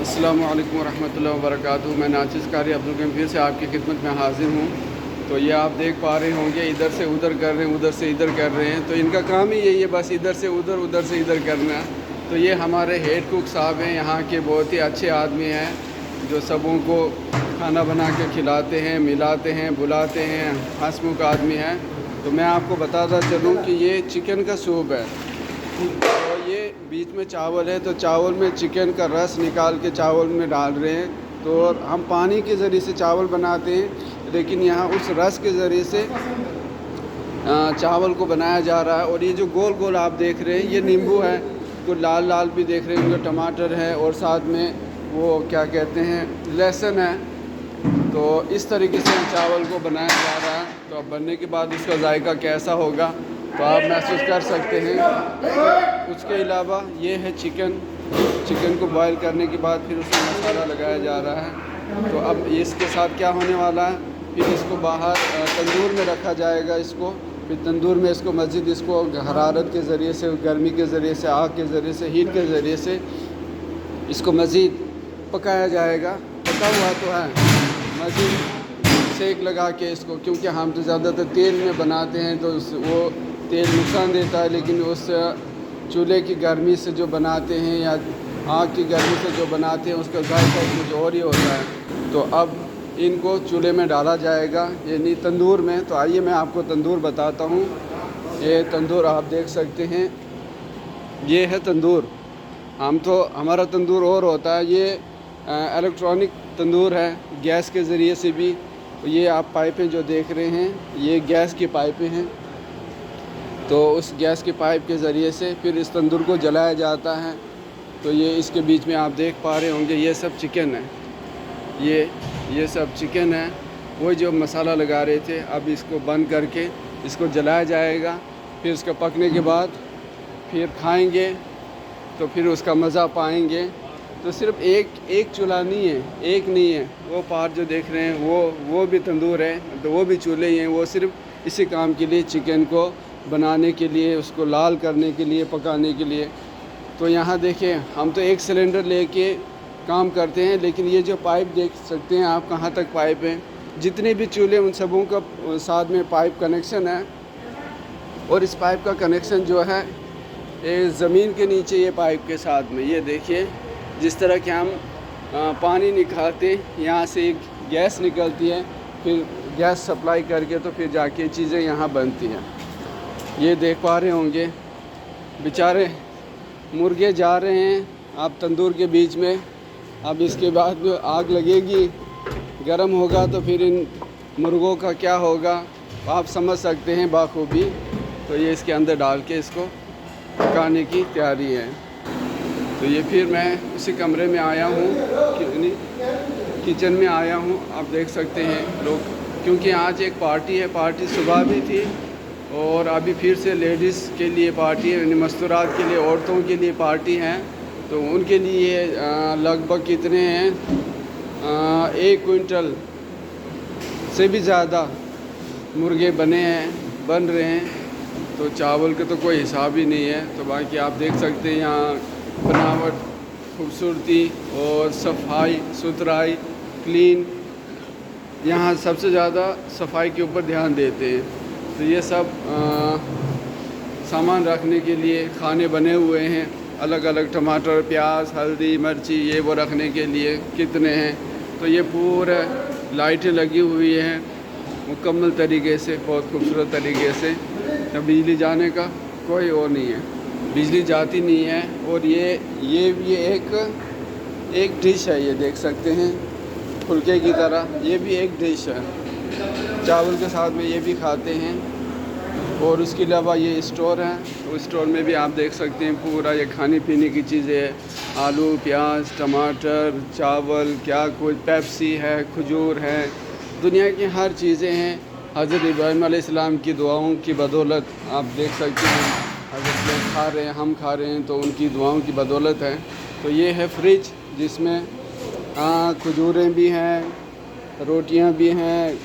अस्सलामु अलैकुम वरहमतुल्लाहि वबरकातुहू। मैं नाचिज़ कारी अब्दुल करीम फिर से आपकी खिदमत में हाज़िर हूँ। तो ये आप देख पा रहे होंगे, इधर से उधर कर रहे हैं, उधर से इधर कर रहे हैं। तो इनका काम ही यही है, बस इधर से उधर, उधर से इधर करना। तो ये हमारे हेड कुक साहब हैं, यहाँ के बहुत ही अच्छे आदमी हैं, जो सबों को खाना बना के खिलाते हैं, मिलाते हैं, बुलाते हैं, हंसमुख आदमी हैं। तो मैं आपको बताता चलूँ कि ये चिकन का सूप है। तो ये बीच में चावल है, तो चावल में चिकन का रस निकाल के चावल में डाल रहे हैं। तो हम पानी के ज़रिए से चावल बनाते हैं, लेकिन यहाँ उस रस के ज़रिए से चावल को बनाया जा रहा है। और ये जो गोल गोल आप देख रहे हैं, ये नींबू है, कुछ लाल लाल भी देख रहे होंगे, टमाटर है, और साथ में वो क्या कहते हैं, लहसुन है। तो इस तरीके से चावल को बनाया जा रहा है। तो अब बनने के बाद इसका जायका कैसा होगा तो आप महसूस कर सकते हैं। उसके अलावा ये है चिकन को बॉईल करने के बाद फिर उसमें मसाला लगाया जा रहा है। तो अब इसके साथ क्या होने वाला है, फिर इसको बाहर तंदूर में रखा जाएगा। इसको फिर तंदूर में इसको मज़ीद इसको हरारत के ज़रिए से, गर्मी के ज़रिए से, आग के ज़रिए से, हीट के ज़रिए से इसको मज़ीद पकाया जाएगा। पका हुआ तो है, मज़ीद सेक लगा के इसको, क्योंकि हम तो ज़्यादातर तेल में बनाते हैं तो वो तेल नुकसान देता है, लेकिन उस चूल्हे की गर्मी से जो बनाते हैं या आग की गर्मी से जो बनाते हैं उसका जायका कुछ और ही होता है। तो अब इनको चूल्हे में डाला जाएगा, यानी तंदूर में। तो आइए मैं आपको तंदूर बताता हूँ। ये तंदूर आप देख सकते हैं, ये है तंदूर। हमारा तंदूर और होता है, ये इलेक्ट्रॉनिक तंदूर है, गैस के ज़रिए से भी। ये आप पाइपें जो देख रहे हैं, ये गैस की पाइपें हैं। तो उस गैस के पाइप के ज़रिए से फिर इस तंदूर को जलाया जाता है। तो ये इसके बीच में आप देख पा रहे होंगे, ये सब चिकन है, ये सब चिकन है। वही जो मसाला लगा रहे थे, अब इसको बंद करके इसको जलाया जाएगा। फिर इसका पकने के बाद फिर खाएंगे, तो फिर उसका मज़ा पाएंगे। तो सिर्फ एक चूल्हा नहीं है, एक नहीं है, वो पार जो देख रहे हैं वो भी तंदूर है, तो वो भी चूल्हे ही हैं। वो सिर्फ इसी काम के लिए, चिकन को बनाने के लिए, उसको लाल करने के लिए, पकाने के लिए। तो यहाँ देखें, हम तो एक सिलेंडर लेके काम करते हैं, लेकिन ये जो पाइप देख सकते हैं आप, कहाँ तक पाइप हैं। जितने भी चूल्हे उन सबों का साथ में पाइप कनेक्शन है। और इस पाइप का कनेक्शन जो है ये ज़मीन के नीचे, ये पाइप के साथ में, ये देखिए, जिस तरह के हम पानी निकालते, यहाँ से एक गैस निकलती है, फिर गैस सप्लाई करके तो फिर जाके चीज़ें यहाँ बनती हैं। ये देख पा रहे होंगे, बेचारे मुर्गे जा रहे हैं आप तंदूर के बीच में। अब इसके बाद जो आग लगेगी, गर्म होगा, तो फिर इन मुर्गों का क्या होगा आप समझ सकते हैं बाखूबी। तो ये इसके अंदर डाल के इसको पकाने की तैयारी है। तो ये फिर मैं उसी कमरे में आया हूँ, किचन में आया हूँ। आप देख सकते हैं लोग, क्योंकि आज एक पार्टी है, पार्टी सुबह भी थी और अभी फिर से लेडीज़ के लिए पार्टी है, यानी मस्तूरात के लिए, औरतों के लिए पार्टी है। तो उनके लिए लगभग कितने हैं, 1 क्विंटल से भी ज़्यादा मुर्गे बन रहे हैं। तो चावल का तो कोई हिसाब ही नहीं है। तो बाकी आप देख सकते हैं यहाँ बनावट, खूबसूरती और सफाई सुथराई, क्लीन। यहाँ सबसे ज़्यादा सफाई के ऊपर ध्यान देते हैं। तो ये सब सामान रखने के लिए खाने बने हुए हैं, अलग अलग टमाटर, प्याज, हल्दी, मिर्ची, ये वो रखने के लिए कितने हैं। तो ये पूरा लाइटें लगी हुई हैं मुकम्मल तरीके से, बहुत खूबसूरत तरीके से। बिजली जाने का कोई और नहीं है, बिजली जाती नहीं है। और ये भी एक डिश है, ये देख सकते हैं, फुलके की तरह। ये भी एक डिश है, चावल के साथ में ये भी खाते हैं। और उसके अलावा ये स्टोर है, उस स्टोर में भी आप देख सकते हैं पूरा ये खाने पीने की चीज़ें हैं, आलू, प्याज, टमाटर, चावल, क्या कुछ, पेप्सी है, खजूर है, दुनिया की हर चीज़ें हैं। हज़रत इब्राहीम अलैहिस्सलाम की दुआओं की बदौलत आप देख सकते हैं, हज़रत लोग खा रहे हैं, हम खा रहे हैं, तो उनकी दुआओं की बदौलत है। तो ये है फ्रिज, जिसमें खजूरें भी हैं, रोटियां भी हैं,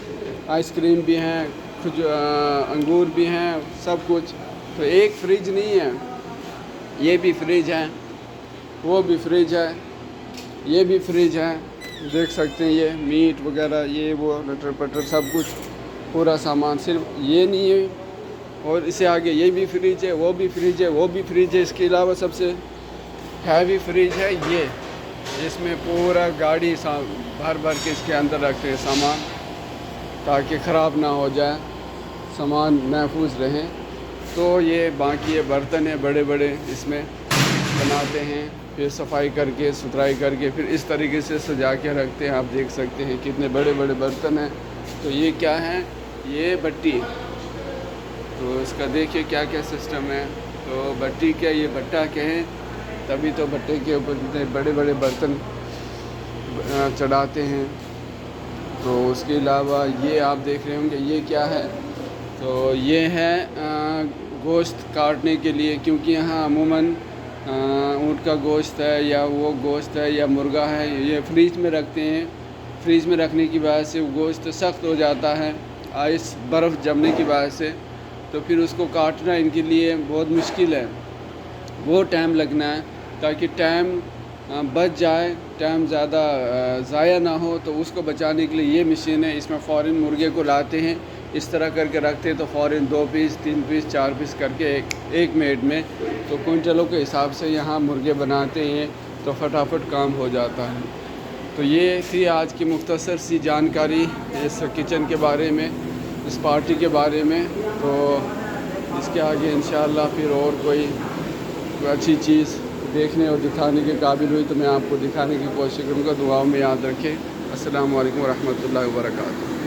आइसक्रीम भी हैं, अंगूर भी हैं, सब कुछ। तो एक फ्रिज नहीं है, ये भी फ्रिज है, वो भी फ्रिज है। ये भी फ्रिज है, देख सकते हैं, ये मीट वगैरह, ये वो लटर पटर सब कुछ पूरा सामान, सिर्फ ये नहीं है, और इससे आगे ये भी फ्रिज है, वो भी फ्रिज है, वो भी फ्रिज है। इसके अलावा सबसे हैवी फ्रिज है ये, इसमें पूरा गाड़ी भर भर के इसके अंदर रखते हैं सामान, ताकि ख़राब ना हो जाए, सामान महफूज रहें। तो ये बाकी ये बर्तन है बड़े बड़े, इसमें बनाते हैं, फिर सफाई करके सुथराई करके फिर इस तरीके से सजा के रखते हैं। आप देख सकते हैं कितने बड़े बड़े बर्तन हैं। तो ये क्या है, ये भट्टी, तो इसका देखिए क्या क्या सिस्टम है। तो भट्टी क्या, ये भट्टा कहें, तभी तो भट्टे के ऊपर इतने बड़े बड़े बर्तन चढ़ाते हैं। तो उसके अलावा ये आप देख रहे होंगे, ये क्या है, तो ये है गोश्त काटने के लिए, क्योंकि यहाँ अमूमन ऊँट का गोश्त है या वो गोश्त है या मुर्गा है, ये फ्रीज में रखते हैं। फ्रीज में रखने की वजह से वो गोश्त सख्त हो जाता है आइस बर्फ़ जमने की वजह से, तो फिर उसको काटना इनके लिए बहुत मुश्किल है, वो टाइम लगना है। ताकि टाइम बच जाए, टाइम ज़्यादा ज़ाया ना हो, तो उसको बचाने के लिए ये मशीन है। इसमें फ़ौरन मुर्गे को लाते हैं, इस तरह करके रखते हैं, तो फ़ौरन 2 पीस 3 पीस 4 पीस करके एक मिनट में, तो क्विंटलों के हिसाब से यहाँ मुर्गे बनाते हैं, तो फटाफट काम हो जाता है। तो ये थी आज की मुख्तसर सी जानकारी इस किचन के बारे में, इस पार्टी के बारे में। तो इसके आगे इंशाअल्लाह फिर और कोई अच्छी चीज़ देखने और दिखाने के काबिल हुई तो मैं आपको दिखाने की कोशिश करूँगा। दुआओं में याद रखें। अस्सलामु अलैकुम व रहमतुल्लाहि व बरकातुहू।